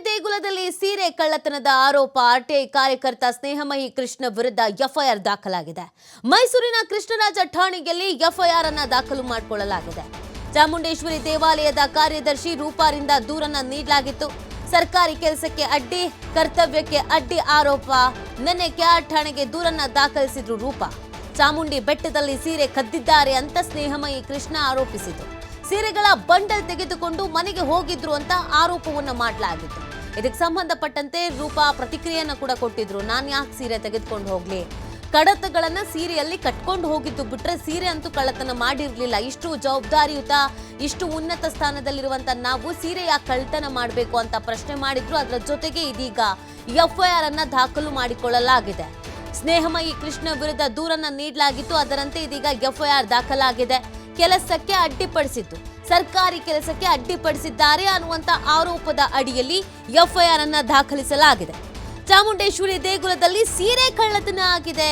ದೇಗುಲದಲ್ಲಿ ಸೀರೆ ಕಳ್ಳತನದ ಆರೋಪ ಆರ್ಟಿಐ ಕಾರ್ಯಕರ್ತ ಸ್ನೇಹಮಯಿ ಕೃಷ್ಣ ವಿರುದ್ಧ ಎಫ್ಐಆರ್ ದಾಖಲಾಗಿದೆ. ಮೈಸೂರಿನ ಕೃಷ್ಣರಾಜ ಠಾಣೆಯಲ್ಲಿ ಎಫ್ಐಆರ್ ಅನ್ನು ದಾಖಲು ಮಾಡಿಕೊಳ್ಳಲಾಗಿದೆ. ಚಾಮುಂಡೇಶ್ವರಿ ದೇವಾಲಯದ ಕಾರ್ಯದರ್ಶಿ ರೂಪಾರಿಂದ ದೂರನ್ನ ನೀಡಲಾಗಿತ್ತು. ಸರ್ಕಾರಿ ಕೆಲಸಕ್ಕೆ ಅಡ್ಡಿ, ಕರ್ತವ್ಯಕ್ಕೆ ಅಡ್ಡಿ ಆರೋಪ. ನಿನ್ನೆ ಕೆಆರ್ ಠಾಣೆಗೆ ದೂರನ್ನ ದಾಖಲಿಸಿದ್ರು ರೂಪಾ. ಚಾಮುಂಡಿ ಬೆಟ್ಟದಲ್ಲಿ ಸೀರೆ ಕದ್ದಿದ್ದಾರೆ ಅಂತ ಸ್ನೇಹಮಯಿ ಕೃಷ್ಣ ಆರೋಪಿಸಿದ್ರು. ಸೀರೆಗಳ ಬಂಡಲ್ ತೆಗೆದುಕೊಂಡು ಮನೆಗೆ ಹೋಗಿದ್ರು ಅಂತ ಆರೋಪವನ್ನ ಮಾಡಲಾಗಿತ್ತು. ಇದಕ್ಕೆ ಸಂಬಂಧಪಟ್ಟಂತೆ ರೂಪಾ ಪ್ರತಿಕ್ರಿಯೆಯನ್ನ ಕೂಡ ಕೊಟ್ಟಿದ್ರು. ನಾನು ಯಾಕೆ ಸೀರೆ ತೆಗೆದುಕೊಂಡು ಹೋಗ್ಲಿ, ಕಡತಗಳನ್ನ ಸೀರೆಯಲ್ಲಿ ಕಟ್ಕೊಂಡು ಹೋಗಿದ್ದು ಬಿಟ್ರೆ ಸೀರೆ ಅಂತೂ ಕಳ್ಳತನ ಮಾಡಿರ್ಲಿಲ್ಲ. ಇಷ್ಟು ಜವಾಬ್ದಾರಿಯುತ, ಇಷ್ಟು ಉನ್ನತ ಸ್ಥಾನದಲ್ಲಿರುವಂತ ನಾವು ಸೀರೆ ಯಾಕೆ ಕಳ್ಳತನ ಮಾಡಬೇಕು ಅಂತ ಪ್ರಶ್ನೆ ಮಾಡಿದ್ರು. ಅದರ ಜೊತೆಗೆ ಇದೀಗ ಎಫ್ಐಆರ್ ಅನ್ನ ದಾಖಲು ಮಾಡಿಕೊಳ್ಳಲಾಗಿದೆ. ಸ್ನೇಹಮಯಿ ಕೃಷ್ಣ ವಿರುದ್ಧ ದೂರನ್ನ ನೀಡಲಾಗಿತ್ತು. ಅದರಂತೆ ಇದೀಗ ಎಫ್ಐಆರ್ ದಾಖಲಾಗಿದೆ. ಕೆಲಸಕ್ಕೆ ಅಡ್ಡಿಪಡಿಸಿದ್ದು, ಸರ್ಕಾರಿ ಕೆಲಸಕ್ಕೆ ಅಡ್ಡಿಪಡಿಸಿದ್ದಾರೆ ಅನ್ನುವಂತ ಆರೋಪದ ಅಡಿಯಲ್ಲಿ ಎಫ್ಐಆರ್ ಅನ್ನ ದಾಖಲಿಸಲಾಗಿದೆ. ಚಾಮುಂಡೇಶ್ವರಿ ದೇಗುಲದಲ್ಲಿ ಸೀರೆ ಕಳ್ಳತನ ಆಗಿದೆ.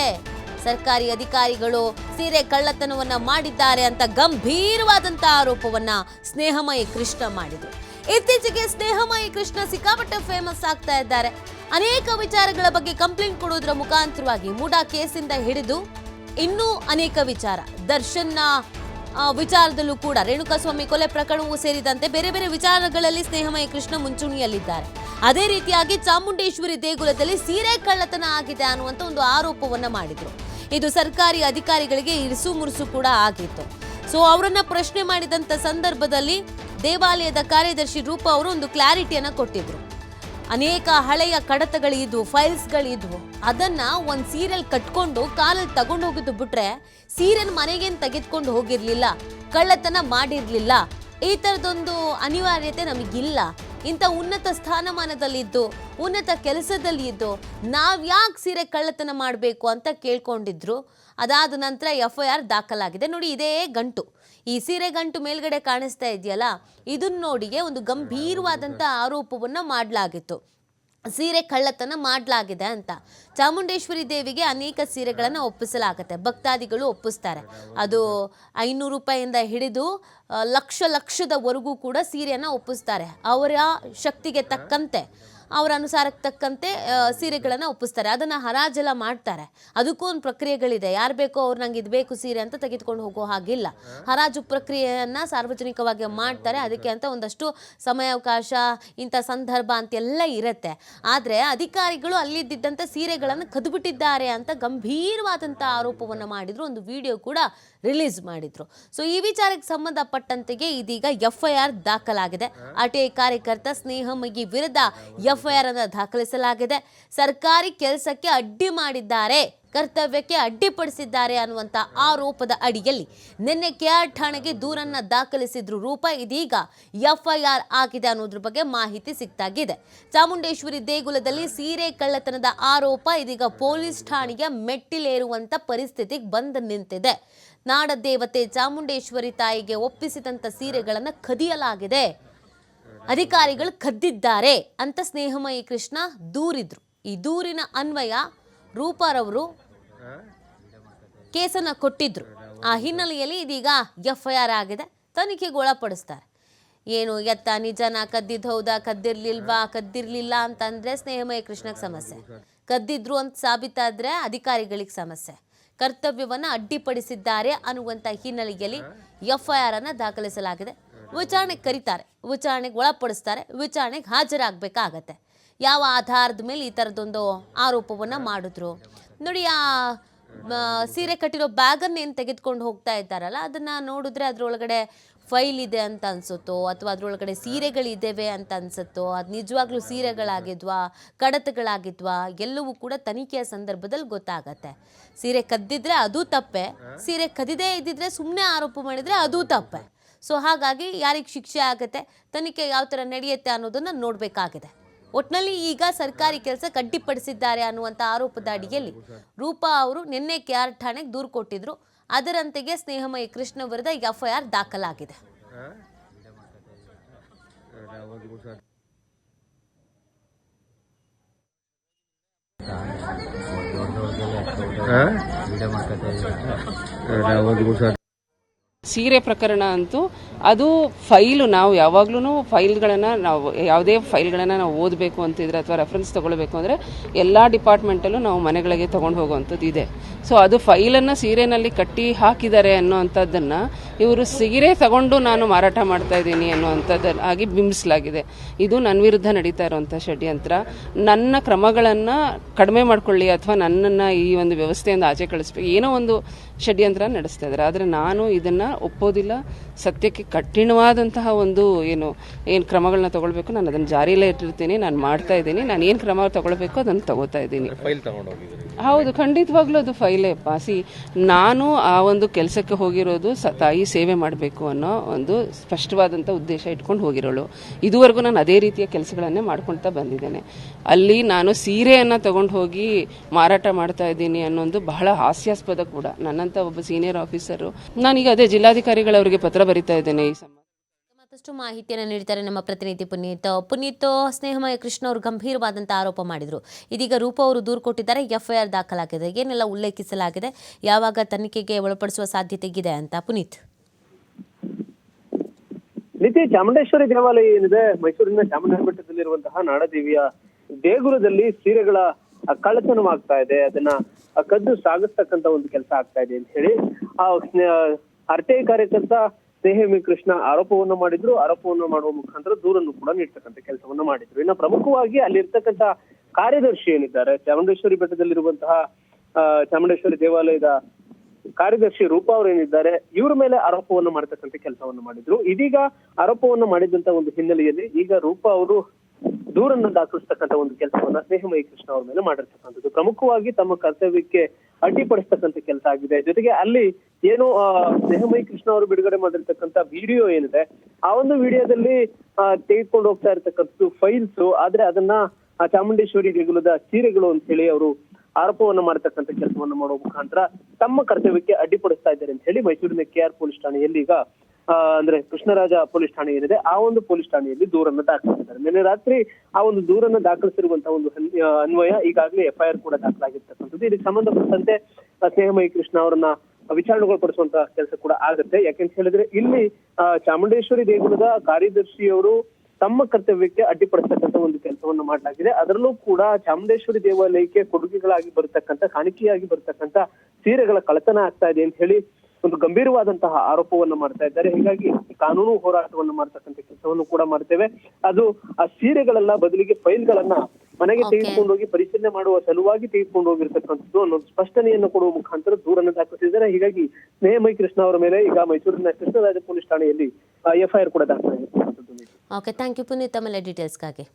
ಸರ್ಕಾರಿ ಅಧಿಕಾರಿಗಳು ಸೀರೆ ಕಳ್ಳತನವನ್ನ ಮಾಡಿದ್ದಾರೆ ಅಂತ ಗಂಭೀರವಾದಂತ ಆರೋಪವನ್ನ ಸ್ನೇಹಮಯಿ ಕೃಷ್ಣ ಮಾಡಿದ್ರು. ಇತ್ತೀಚೆಗೆ ಸ್ನೇಹಮಯಿ ಕೃಷ್ಣ ಸಿಕ್ಕಾಪಟ್ಟೆ ಫೇಮಸ್ ಆಗ್ತಾ ಇದ್ದಾರೆ. ಅನೇಕ ವಿಚಾರಗಳ ಬಗ್ಗೆ ಕಂಪ್ಲೇಂಟ್ ಕೊಡೋದ್ರ ಮುಖಾಂತರವಾಗಿ ಮೂಡಾ ಕೇಸಿಂದ ಹಿಡಿದು ಇನ್ನೂ ಅನೇಕ ವಿಚಾರ, ದರ್ಶನ್ನ ವಿಚಾರದಲ್ಲೂ ಕೂಡ, ರೇಣುಕಾಸ್ವಾಮಿ ಕೊಲೆ ಪ್ರಕರಣವೂ ಸೇರಿದಂತೆ ಬೇರೆ ಬೇರೆ ವಿಚಾರಗಳಲ್ಲಿ ಸ್ನೇಹಮಯಿ ಕೃಷ್ಣ ಮುಂಚೂಣಿಯಲ್ಲಿದ್ದಾರೆ. ಅದೇ ರೀತಿಯಾಗಿ ಚಾಮುಂಡೇಶ್ವರಿ ದೇಗುಲದಲ್ಲಿ ಸೀರೆ ಕಳ್ಳತನ ಆಗಿದೆ ಅನ್ನುವಂತ ಒಂದು ಆರೋಪವನ್ನ ಮಾಡಿದ್ರು. ಇದು ಸರ್ಕಾರಿ ಅಧಿಕಾರಿಗಳಿಗೆ ಇರಿಸು ಮುರುಸು ಕೂಡ ಆಗಿತ್ತು. ಸೊ ಅವರನ್ನ ಪ್ರಶ್ನೆ ಮಾಡಿದಂತ ಸಂದರ್ಭದಲ್ಲಿ ದೇವಾಲಯದ ಕಾರ್ಯದರ್ಶಿ ರೂಪಾ ಅವರು ಒಂದು ಕ್ಲಾರಿಟಿಯನ್ನ ಕೊಟ್ಟಿದ್ರು. ಅನೇಕ ಹಳೆಯ ಕಡತಗಳಿದ್ವು, ಫೈಲ್ಸ್ಗಳಿದ್ವು, ಅದನ್ನ ಒಂದು ಸೀರೆಲ್ ಕಟ್ಕೊಂಡು ಕಾಲಲ್ಲಿ ತಗೊಂಡು ಹೋಗಿದ್ದು ಬಿಟ್ರೆ ಸೀರೆನ ಮನೆಗೇನು ತೆಗೆದುಕೊಂಡು ಹೋಗಿರ್ಲಿಲ್ಲ, ಕಳ್ಳತನ ಮಾಡಿರ್ಲಿಲ್ಲ. ಈ ಥರದೊಂದು ಅನಿವಾರ್ಯತೆ ನಮಗಿಲ್ಲ. ಇಂಥ ಉನ್ನತ ಸ್ಥಾನಮಾನದಲ್ಲಿದ್ದು, ಉನ್ನತ ಕೆಲಸದಲ್ಲಿ ಇದ್ದು ನಾವ್ಯಾಕೆ ಸೀರೆ ಕಳ್ಳತನ ಮಾಡಬೇಕು ಅಂತ ಕೇಳ್ಕೊಂಡಿದ್ರು. ಅದಾದ ನಂತರ ಎಫ್ಐಆರ್ ದಾಖಲಾಗಿದೆ. ನೋಡಿ, ಇದೇ ಗಂಟು, ಈ ಸೀರೆ ಗಂಟು ಮೇಲ್ಗಡೆ ಕಾಣಿಸ್ತಾ ಇದೆಯಲ್ಲ, ಇದನ್ನ ನೋಡಿಯೇ ಒಂದು ಗಂಭೀರವಾದಂಥ ಆರೋಪವನ್ನು ಮಾಡಲಾಗಿತ್ತು. ಸೀರೆ ಕಳ್ಳತನ ಮಾಡಲಾಗಿದೆ ಅಂತ. ಚಾಮುಂಡೇಶ್ವರಿ ದೇವಿಗೆ ಅನೇಕ ಸೀರೆಗಳನ್ನು ಒಪ್ಪಿಸಲಾಗುತ್ತೆ, ಭಕ್ತಾದಿಗಳು ಒಪ್ಪಿಸ್ತಾರೆ. ಅದು 500 ರೂಪಾಯಿಯಿಂದ ಹಿಡಿದು ಲಕ್ಷದವರೆಗೂ ಕೂಡ ಸೀರೆಯನ್ನು ಒಪ್ಪಿಸ್ತಾರೆ. ಅವರ ಶಕ್ತಿಗೆ ತಕ್ಕಂತೆ, ಅವರ ಅನುಸಾರಕ್ಕೆ ತಕ್ಕಂತೆ ಸೀರೆಗಳನ್ನು ಒಪ್ಪಿಸ್ತಾರೆ. ಅದನ್ನು ಹರಾಜೆಲ್ಲ ಮಾಡ್ತಾರೆ. ಅದಕ್ಕೂ ಒಂದು ಪ್ರಕ್ರಿಯೆಗಳಿದೆ. ಯಾರು ಬೇಕೋ ಅವ್ರು ನಂಗೆ ಇದು ಬೇಕು ಸೀರೆ ಅಂತ ತೆಗೆದುಕೊಂಡು ಹೋಗೋ ಹಾಗಿಲ್ಲ. ಹರಾಜು ಪ್ರಕ್ರಿಯೆಯನ್ನು ಸಾರ್ವಜನಿಕವಾಗಿ ಮಾಡ್ತಾರೆ. ಅದಕ್ಕೆ ಅಂತ ಒಂದಷ್ಟು ಸಮಯಾವಕಾಶ, ಇಂಥ ಸಂದರ್ಭ ಅಂತೆಲ್ಲ ಇರುತ್ತೆ. ಆದರೆ ಅಧಿಕಾರಿಗಳು ಅಲ್ಲಿದ್ದಂಥ ಸೀರೆಗಳನ್ನು ಕದ್ದುಬಿಟ್ಟಿದ್ದಾರೆ ಅಂತ ಗಂಭೀರವಾದಂಥ ಆರೋಪವನ್ನು ಮಾಡಿದ್ರು. ಒಂದು ವಿಡಿಯೋ ಕೂಡ ರಿಲೀಸ್ ಮಾಡಿದ್ರು. ಸೊ ಈ ವಿಚಾರಕ್ಕೆ ಸಂಬಂಧಪಟ್ಟಂತೆಗೆ ಇದೀಗ ಎಫ್ಐಆರ್ ದಾಖಲಾಗಿದೆ. ಆರ್ಟಿಐ ಕಾರ್ಯಕರ್ತ ಸ್ನೇಹಮಯಿ ವಿರುದ್ಧ ಎಫ್ಐಆರ್ ಅನ್ನು ದಾಖಲಿಸಲಾಗಿದೆ. ಸರ್ಕಾರಿ ಕೆಲಸಕ್ಕೆ ಅಡ್ಡಿ ಮಾಡಿದ್ದಾರೆ, ಕರ್ತವ್ಯಕ್ಕೆ ಅಡ್ಡಿಪಡಿಸಿದ್ದಾರೆ ಅನ್ನುವಂಥ ಆರೋಪದ ಅಡಿಯಲ್ಲಿ ನಿನ್ನೆ ಕೆಆರ್ ಠಾಣೆಗೆ ದೂರನ್ನ ದಾಖಲಿಸಿದ್ರು ರೂಪಾ. ಇದೀಗ ಎಫ್ಐಆರ್ ಆಗಿದೆ ಅನ್ನೋದ್ರ ಬಗ್ಗೆ ಮಾಹಿತಿ ಸಿಕ್ತಾಗಿದೆ. ಚಾಮುಂಡೇಶ್ವರಿ ದೇಗುಲದಲ್ಲಿ ಸೀರೆ ಕಳ್ಳತನದ ಆರೋಪ ಇದೀಗ ಪೊಲೀಸ್ ಠಾಣೆಯ ಮೆಟ್ಟಿಲೇರುವಂತ ಪರಿಸ್ಥಿತಿಗೆ ಬಂದು ನಿಂತಿದೆ. ನಾಡ ದೇವತೆ ಚಾಮುಂಡೇಶ್ವರಿ ತಾಯಿಗೆ ಒಪ್ಪಿಸಿದಂತ ಸೀರೆಗಳನ್ನು ಕದಿಯಲಾಗಿದೆ, ಅಧಿಕಾರಿಗಳು ಕದ್ದಿದ್ದಾರೆ ಅಂತ ಸ್ನೇಹಮಯಿ ಕೃಷ್ಣ ದೂರಿದ್ರು. ಈ ದೂರಿನ ಅನ್ವಯ ರೂಪಾರವರು ಕೇಸನ್ನ ಕೊಟ್ಟಿದ್ರು. ಆ ಹಿನ್ನೆಲೆಯಲ್ಲಿ ಇದೀಗ ಎಫ್ಐಆರ್ ಆಗಿದೆ, ತನಿಖೆಗೆ ಒಳಪಡಿಸ್ತಾರೆ. ಏನು ಎತ್ತ ನಿಜನ, ಕದ್ದಿದ್ದು ಹೌದಾ, ಕದ್ದಿರ್ಲಿಲ್ಲ ಅಂತಂದ್ರೆ ಸ್ನೇಹಮಯಿ ಕೃಷ್ಣಕ್ಕೆ ಸಮಸ್ಯೆ, ಕದ್ದಿದ್ರು ಅಂತ ಸಾಬೀತಾದ್ರೆ ಅಧಿಕಾರಿಗಳಿಗೆ ಸಮಸ್ಯೆ, ಕರ್ತವ್ಯವನ್ನ ಅಡ್ಡಿಪಡಿಸಿದ್ದಾರೆ ಅನ್ನುವಂಥ ಹಿನ್ನೆಲೆಯಲ್ಲಿ ಎಫ್ಐಆರ್ ಅನ್ನ ದಾಖಲಿಸಲಾಗಿದೆ. ವಿಚಾರಣೆಗೆ ಕರೀತಾರೆ, ವಿಚಾರಣೆಗೆ ಒಳಪಡಿಸ್ತಾರೆ, ವಿಚಾರಣೆಗೆ ಹಾಜರಾಗಬೇಕಾಗತ್ತೆ. ಯಾವ ಆಧಾರದ ಮೇಲೆ ಈ ಥರದೊಂದು ಆರೋಪವನ್ನು ಮಾಡಿದ್ರು ನೋಡಿ. ಆ ಸೀರೆ ಕಟ್ಟಿರೋ ಬ್ಯಾಗನ್ನು ಏನು ತೆಗೆದುಕೊಂಡು ಹೋಗ್ತಾ ಇದ್ದಾರಲ್ಲ, ಅದನ್ನು ನೋಡಿದ್ರೆ ಅದರೊಳಗಡೆ ಫೈಲ್ ಇದೆ ಅಂತ ಅನಿಸುತ್ತೋ, ಅಥವಾ ಅದರೊಳಗಡೆ ಸೀರೆಗಳಿದ್ದೇವೆ ಅಂತ ಅನಿಸುತ್ತೋ, ಅದು ನಿಜವಾಗ್ಲೂ ಸೀರೆಗಳಾಗಿದ್ವಾ, ಕಡತಗಳಾಗಿದ್ವಾ, ಎಲ್ಲವೂ ಕೂಡ ತನಿಖೆಯ ಸಂದರ್ಭದಲ್ಲಿ ಗೊತ್ತಾಗತ್ತೆ. ಸೀರೆ ಕದ್ದಿದ್ರೆ ಅದು ತಪ್ಪೆ, ಸೀರೆ ಕದಿದೇ ಇದ್ದಿದ್ರೆ ಸುಮ್ಮನೆ ಆರೋಪ ಮಾಡಿದರೆ ಅದು ತಪ್ಪೆ. ಸೊ ಹಾಗಾಗಿ ಯಾರಿಗೆ ಶಿಕ್ಷೆ ಆಗುತ್ತೆ, ತನಿಖೆ ಯಾವ ಥರ ನಡೆಯುತ್ತೆ ಅನ್ನೋದನ್ನು ನೋಡಬೇಕಾಗಿದೆ. ಒಟ್ಟಿನಲ್ಲಿ ಈಗ ಸರ್ಕಾರಿ ಕೆಲಸಕ್ಕೆ ಅಡ್ಡಿಪಡಿಸಿದ್ದಾರೆ ಅನ್ನುವಂಥ ಆರೋಪದ ಅಡಿಯಲ್ಲಿ ರೂಪಾ ಅವರು ನಿನ್ನೆ ಕೆಆರ್ ಠಾಣೆಗೆ ದೂರು ಕೊಟ್ಟಿದ್ರು. ಅದರಂತೆಗೆ ಸ್ನೇಹಮಯಿ ಕೃಷ್ಣ ವಿರುದ್ಧ ಎಫ್ಐಆರ್ ದಾಖಲಾಗಿದೆ. ವಿಡಿಯೋ ಸೀರೆ ಪ್ರಕರಣ ಅಂತೂ ಅದು ಫೈಲು ನಾವು ಯಾವಾಗ್ಲೂ ಫೈಲ್ಗಳನ್ನು ನಾವು ಯಾವುದೇ ಫೈಲ್ಗಳನ್ನು ನಾವು ಓದಬೇಕು ಅಂತಿದ್ರೆ ಅಥವಾ ರೆಫರೆನ್ಸ್ ತೊಗೊಳ್ಬೇಕು ಅಂದರೆ ಎಲ್ಲ ಡಿಪಾರ್ಟ್ಮೆಂಟಲ್ಲೂ ನಾವು ಮನೆಗಳಿಗೆ ತೊಗೊಂಡು ಹೋಗುವಂಥದ್ದು ಇದೆ. ಸೊ ಅದು ಫೈಲನ್ನು ಸೀರೆನಲ್ಲಿ ಕಟ್ಟಿ ಹಾಕಿದ್ದಾರೆ ಅನ್ನೋವಂಥದ್ದನ್ನು ಇವರು ಸೀರೆ ತಗೊಂಡು ನಾನು ಮಾರಾಟ ಮಾಡ್ತಾ ಇದ್ದೀನಿ ಅನ್ನುವಂಥದ್ದಾಗಿ ಬಿಂಬಿಸಲಾಗಿದೆ. ಇದು ನನ್ನ ವಿರುದ್ಧ ನಡೀತಾ ಇರುವಂಥ ಷಡ್ಯಂತ್ರ. ನನ್ನ ಕ್ರಮಗಳನ್ನು ಕಡಿಮೆ ಮಾಡ್ಕೊಳ್ಳಿ ಅಥವಾ ನನ್ನನ್ನು ಈ ಒಂದು ವ್ಯವಸ್ಥೆಯಿಂದ ಆಚೆ ಕಳಿಸ್ಬೇಕು ಏನೋ ಒಂದು ಷಡ್ಯಂತ್ರ ನಡೆಸ್ತಾ ಇದ್ದಾರೆ. ಆದರೆ ನಾನು ಇದನ್ನು ಒಪ್ಪೋದಿಲ್ಲ. ಸತ್ಯಕ್ಕೆ ಕಠಿಣವಾದಂತಹ ಒಂದು ಏನು ಕ್ರಮಗಳನ್ನ ತಗೊಳ್ಬೇಕು ನಾನು ಅದನ್ನು ಜಾರಿಯಲ್ಲೇ ಇಟ್ಟಿರ್ತೀನಿ. ನಾನು ಮಾಡ್ತಾ ಇದ್ದೀನಿ. ನಾನು ಏನು ಕ್ರಮ ತಗೊಳ್ಬೇಕು ಅದನ್ನು ತಗೋತಾ ಇದ್ದೀನಿ. ಹೌದು, ಖಂಡಿತವಾಗ್ಲೂ ಅದು ಫೈಲೇ ಪಾಸಿ. ನಾನು ಆ ಒಂದು ಕೆಲಸಕ್ಕೆ ಹೋಗಿರೋದು ತಾಯಿ ಸೇವೆ ಮಾಡಬೇಕು ಅನ್ನೋ ಒಂದು ಸ್ಪಷ್ಟವಾದಂಥ ಉದ್ದೇಶ ಇಟ್ಕೊಂಡು ಹೋಗಿರೋಳು. ಇದುವರೆಗೂ ನಾನು ಅದೇ ರೀತಿಯ ಕೆಲಸಗಳನ್ನೇ ಮಾಡ್ಕೊಳ್ತಾ ಬಂದಿದ್ದೇನೆ. ಅಲ್ಲಿ ನಾನು ಸೀರೆಯನ್ನು ತಗೊಂಡು ಹೋಗಿ ಮಾರಾಟ ಮಾಡ್ತಾ ಇದ್ದೀನಿ ಅನ್ನೋದು ಬಹಳ ಹಾಸ್ಯಾಸ್ಪದ ಕೂಡ. ನನ್ನಂಥ ಒಬ್ಬ ಸೀನಿಯರ್ ಆಫೀಸರು ನಾನೀಗ ಅದೇ ಜಿಲ್ಲಾಧಿಕಾರಿಗಳವರಿಗೆ ಪತ್ರ ಬರಿತಾ ಇದ್ದೇನೆ ಈ ಸಂಬಂಧ. ಮತ್ತಷ್ಟು ಮಾಹಿತಿಯನ್ನು ನೀಡ್ತಾರೆ ನಮ್ಮ ಪ್ರತಿನಿಧಿ ಪುನೀತ್. ಸ್ನೇಹಮಯ ಕೃಷ್ಣ ಅವರು ಗಂಭೀರವಾದಂಥ ಆರೋಪ ಮಾಡಿದರು. ಇದೀಗ ರೂಪ ಅವರು ದೂರು ಕೊಟ್ಟಿದ್ದಾರೆ, ಎಫ್ಐಆರ್ ದಾಖಲಾಗಿದೆ. ಏನೆಲ್ಲ ಉಲ್ಲೇಖಿಸಲಾಗಿದೆ, ಯಾವಾಗ ತನಿಖೆಗೆ ಒಳಪಡಿಸುವ ಸಾಧ್ಯತೆ ಇದೆ ಅಂತ ಪುನೀತ್? ನಿತ್ಯ ಚಾಮುಂಡೇಶ್ವರಿ ದೇವಾಲಯ ಏನಿದೆ ಮೈಸೂರಿನ ಚಾಮುಂಡೇಶ್ವರಿ ಬೆಟ್ಟದಲ್ಲಿರುವಂತಹ ನಾಡದೇವಿಯ ದೇಗುಲದಲ್ಲಿ ಸೀರೆಗಳ ಕಳ್ಳತನವಾಗ್ತಾ ಇದೆ, ಅದನ್ನ ಕದ್ದು ಸಾಗಿಸ್ತಕ್ಕಂತ ಒಂದು ಕೆಲಸ ಆಗ್ತಾ ಇದೆ ಅಂತ ಹೇಳಿ ಆರ್ಟಿಐ ಕಾರ್ಯಕರ್ತ ಸ್ನೇಹಮಯಿ ಕೃಷ್ಣ ಆರೋಪವನ್ನು ಮಾಡಿದ್ರು. ಆರೋಪವನ್ನು ಮಾಡುವ ಮುಖಾಂತರ ದೂರನ್ನು ಕೂಡ ನೀಡ್ತಕ್ಕಂಥ ಕೆಲಸವನ್ನ ಮಾಡಿದ್ರು. ಇನ್ನು ಪ್ರಮುಖವಾಗಿ ಅಲ್ಲಿರ್ತಕ್ಕಂಥ ಕಾರ್ಯದರ್ಶಿ ಏನಿದ್ದಾರೆ ಚಾಮುಂಡೇಶ್ವರಿ ಬೆಟ್ಟದಲ್ಲಿರುವಂತಹ ಚಾಮುಂಡೇಶ್ವರಿ ದೇವಾಲಯದ ಕಾರ್ಯದರ್ಶಿ ರೂಪಾ ಅವರು ಏನಿದ್ದಾರೆ ಇವ್ರ ಮೇಲೆ ಆರೋಪವನ್ನು ಮಾಡತಕ್ಕಂಥ ಕೆಲಸವನ್ನು ಮಾಡಿದ್ರು. ಇದೀಗ ಆರೋಪವನ್ನು ಮಾಡಿದಂತ ಒಂದು ಹಿನ್ನೆಲೆಯಲ್ಲಿ ಈಗ ರೂಪಾ ಅವರು ದೂರನ್ನು ದಾಖಲಿಸ್ತಕ್ಕಂಥ ಒಂದು ಕೆಲಸವನ್ನ ಸ್ನೇಹಮಯಿ ಕೃಷ್ಣ ಅವ್ರ ಮೇಲೆ ಮಾಡಿರ್ತಕ್ಕಂಥದ್ದು. ಪ್ರಮುಖವಾಗಿ ತಮ್ಮ ಕರ್ತವ್ಯಕ್ಕೆ ಅಡ್ಡಿಪಡಿಸ್ತಕ್ಕಂಥ ಕೆಲಸ ಆಗಿದೆ. ಜೊತೆಗೆ ಅಲ್ಲಿ ಏನು ಸ್ನೇಹಮಯಿ ಕೃಷ್ಣ ಅವರು ಬಿಡುಗಡೆ ಮಾಡಿರ್ತಕ್ಕಂಥ ವಿಡಿಯೋ ಏನಿದೆ ಆ ಒಂದು ವಿಡಿಯೋದಲ್ಲಿ ತೆಗೆದುಕೊಂಡು ಹೋಗ್ತಾ ಇರ್ತಕ್ಕಂಥದ್ದು ಫೈಲ್ಸ್. ಆದ್ರೆ ಅದನ್ನ ಚಾಮುಂಡೇಶ್ವರಿ ದೇಗುಲದ ಸೀರೆಗಳು ಅಂತ ಹೇಳಿ ಅವರು ಆರೋಪವನ್ನು ಮಾಡತಕ್ಕಂಥ ಕೆಲಸವನ್ನು ಮಾಡುವ ಮುಖಾಂತರ ತಮ್ಮ ಕರ್ತವ್ಯಕ್ಕೆ ಅಡ್ಡಿಪಡಿಸ್ತಾ ಇದ್ದಾರೆ ಅಂತ ಹೇಳಿ ಮೈಸೂರಿನ KR ಪೊಲೀಸ್ ಠಾಣೆಯಲ್ಲಿ ಈಗ ಅಂದ್ರೆ ಕೃಷ್ಣರಾಜ ಪೊಲೀಸ್ ಠಾಣೆ ಏನಿದೆ ಆ ಒಂದು ಪೊಲೀಸ್ ಠಾಣೆಯಲ್ಲಿ ದೂರನ್ನು ದಾಖಲಿಸಿದ್ದಾರೆ. ನಿನ್ನೆ ರಾತ್ರಿ ಆ ಒಂದು ದೂರನ್ನು ದಾಖಲಿಸಿರುವಂತಹ ಒಂದು ಅನ್ವಯ ಈಗಾಗಲೇ FIR ಕೂಡ ದಾಖಲಾಗಿರ್ತಕ್ಕಂಥದ್ದು. ಇದಕ್ಕೆ ಸಂಬಂಧಪಟ್ಟಂತೆ ಸ್ನೇಹಮಯಿ ಕೃಷ್ಣ ಅವರನ್ನ ವಿಚಾರಣೆಗೊಳಪಡಿಸುವಂತಹ ಕೆಲಸ ಕೂಡ ಆಗುತ್ತೆ. ಯಾಕೆಂತ ಹೇಳಿದ್ರೆ ಇಲ್ಲಿ ಚಾಮುಂಡೇಶ್ವರಿ ದೇಗುಲದ ಕಾರ್ಯದರ್ಶಿಯವರು ತಮ್ಮ ಕರ್ತವ್ಯಕ್ಕೆ ಅಡ್ಡಿಪಡಿಸ್ತಕ್ಕಂಥ ಒಂದು ಕೆಲಸವನ್ನು ಮಾಡಲಾಗಿದೆ. ಅದರಲ್ಲೂ ಕೂಡ ಚಾಮುಂಡೇಶ್ವರಿ ದೇವಾಲಯಕ್ಕೆ ಕೊಡುಗೆಗಳಾಗಿ ಬರತಕ್ಕಂಥ ಕಾಣಿಕೆಯಾಗಿ ಬರತಕ್ಕಂಥ ಸೀರೆಗಳ ಕಳ್ಳತನ ಆಗ್ತಾ ಇದೆ ಅಂತ ಹೇಳಿ ಒಂದು ಗಂಭೀರವಾದಂತಹ ಆರೋಪವನ್ನು ಮಾಡ್ತಾ ಇದ್ದಾರೆ. ಹೀಗಾಗಿ ಕಾನೂನು ಹೋರಾಟವನ್ನು ಮಾಡ್ತಕ್ಕಂಥ ಕೆಲಸವನ್ನು ಕೂಡ ಮಾಡ್ತೇವೆ. ಅದು ಆ ಸೀರೆಗಳೆಲ್ಲ ಬದಲಿಗೆ ಫೈಲ್ಗಳನ್ನ ಮನೆಗೆ ತೆಗೆದುಕೊಂಡು ಹೋಗಿ ಪರಿಶೀಲನೆ ಮಾಡುವ ಸಲುವಾಗಿ ತೆಗೆದುಕೊಂಡು ಹೋಗಿರ್ತಕ್ಕಂಥದ್ದು ಅನ್ನೋದು ಸ್ಪಷ್ಟನೆಯನ್ನು ಕೊಡುವ ಮುಖಾಂತರ ದೂರನ್ನು ದಾಖಲಿಸಿದ್ದಾರೆ. ಹೀಗಾಗಿ ಸ್ನೇಹಮಯಿ ಕೃಷ್ಣ ಅವರ ಮೇಲೆ ಈಗ ಮೈಸೂರಿನ ಕೃಷ್ಣರಾಜ ಪೊಲೀಸ್ ಠಾಣೆಯಲ್ಲಿ FIR ಕೂಡ ದಾಖಲಾಗಿರ್ತಕ್ಕಂಥದ್ದು. ಓಕೆ, ಥ್ಯಾಂಕ್ ಯು ಪುನೀತ್ ತಮ್ಮ ಡೀಟೇಲ್ಸ್ಗಾಗಿ.